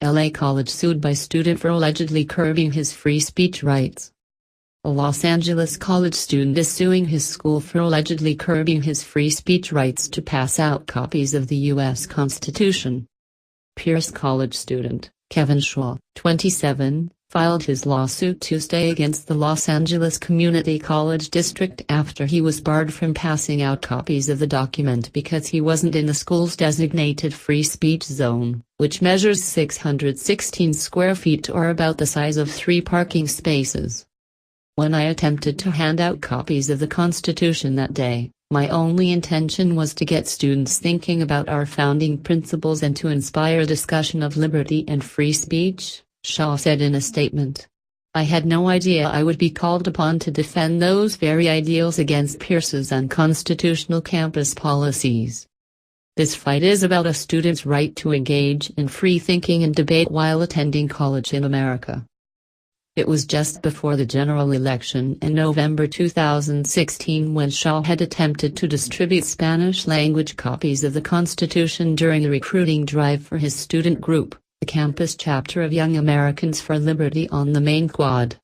LA college sued by student for allegedly curbing his free speech rights. A Los Angeles college student is suing his school for allegedly curbing his free speech rights to pass out copies of the U.S. Constitution. Pierce college student, Kevin Shaw, 27, filed his lawsuit Tuesday against the Los Angeles Community College District after he was barred from passing out copies of the document because he wasn't in the school's designated free speech zone, which measures 616 square feet or about the size of 3 parking spaces. When I attempted to hand out copies of the Constitution that day, my only intention was to get students thinking about our founding principles and to inspire discussion of liberty and free speech, Shaw said in a statement. I had no idea I would be called upon to defend those very ideals against Pierce's unconstitutional campus policies. This fight is about a student's right to engage in free thinking and debate while attending college in America. It was just before the general election in November 2016 when Shaw had attempted to distribute Spanish-language copies of the Constitution during a recruiting drive for his student group, the campus chapter of Young Americans for Liberty on the Main Quad.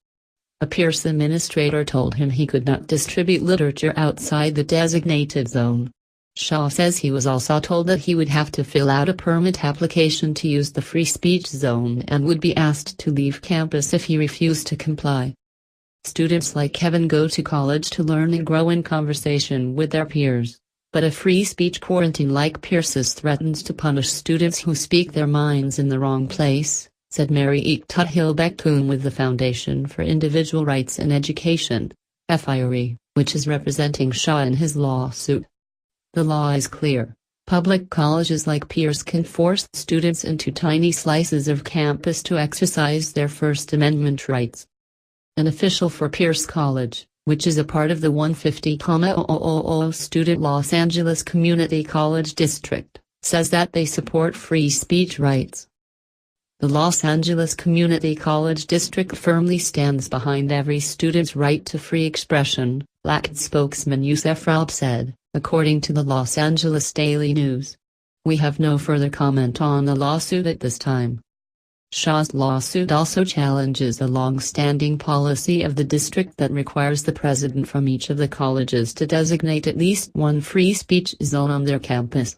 A Pierce administrator told him he could not distribute literature outside the designated zone. Shaw says he was also told that he would have to fill out a permit application to use the free speech zone and would be asked to leave campus if he refused to comply. Students like Kevin go to college to learn and grow in conversation with their peers, but a free speech quarantine like Pierce's threatens to punish students who speak their minds in the wrong place, said Mary E. Tuthill-Becktoon with the Foundation for Individual Rights in Education, FIRE, which is representing Shaw in his lawsuit. The law is clear. Public colleges like Pierce can force students into tiny slices of campus to exercise their First Amendment rights. An official for Pierce College, which is a part of the 150,000 student Los Angeles Community College District, says that they support free speech rights. The Los Angeles Community College District firmly stands behind every student's right to free expression, LACD spokesman Youssef Raub said, according to the Los Angeles Daily News. We have no further comment on the lawsuit at this time. Shaw's lawsuit also challenges a long-standing policy of the district that requires the president from each of the colleges to designate at least one free speech zone on their campus.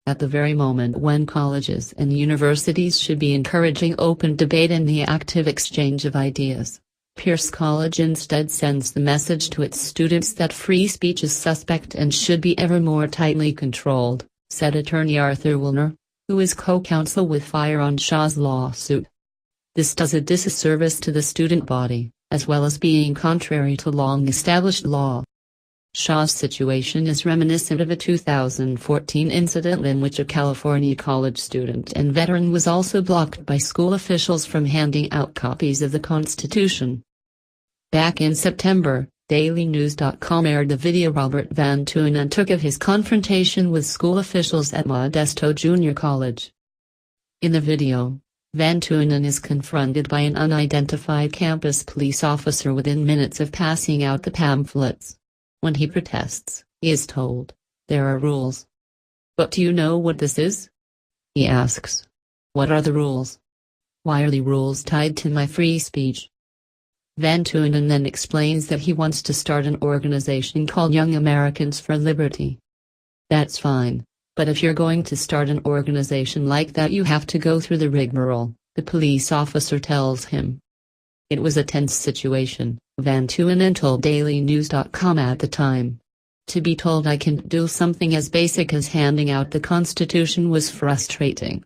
At the very moment when colleges and universities should be encouraging open debate and the active exchange of ideas, Pierce College instead sends the message to its students that free speech is suspect and should be ever more tightly controlled, said attorney Arthur Wilner, who is co-counsel with FIRE on Shaw's lawsuit. This does a disservice to the student body, as well as being contrary to long-established law. Shaw's situation is reminiscent of a 2014 incident in which a California college student and veteran was also blocked by school officials from handing out copies of the Constitution. Back in September, DailyNews.com aired the video Robert Van Tunen took of his confrontation with school officials at Modesto Junior College. In the video, Van Tunen is confronted by an unidentified campus police officer within minutes of passing out the pamphlets. When he protests, he is told, "There are rules." "But do you know what this is?" he asks. "What are the rules? Why are the rules tied to my free speech?" Van Tunen then explains that he wants to start an organization called Young Americans for Liberty. "That's fine, but if you're going to start an organization like that you have to go through the rigmarole," the police officer tells him. It was a tense situation, Van Tunen told DailyNews.com at the time. To be told I can do something as basic as handing out the Constitution was frustrating.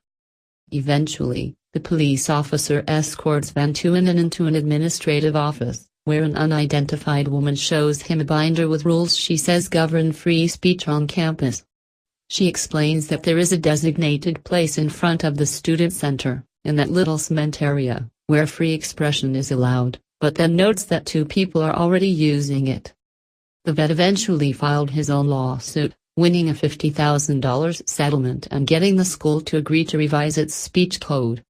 Eventually, the police officer escorts Van Tunen into an administrative office, where an unidentified woman shows him a binder with rules she says govern free speech on campus. She explains that there is a designated place in front of the student center, in that little cement area, where free expression is allowed, but then notes that 2 people are already using it. The vet eventually filed his own lawsuit, winning a $50,000 settlement and getting the school to agree to revise its speech code.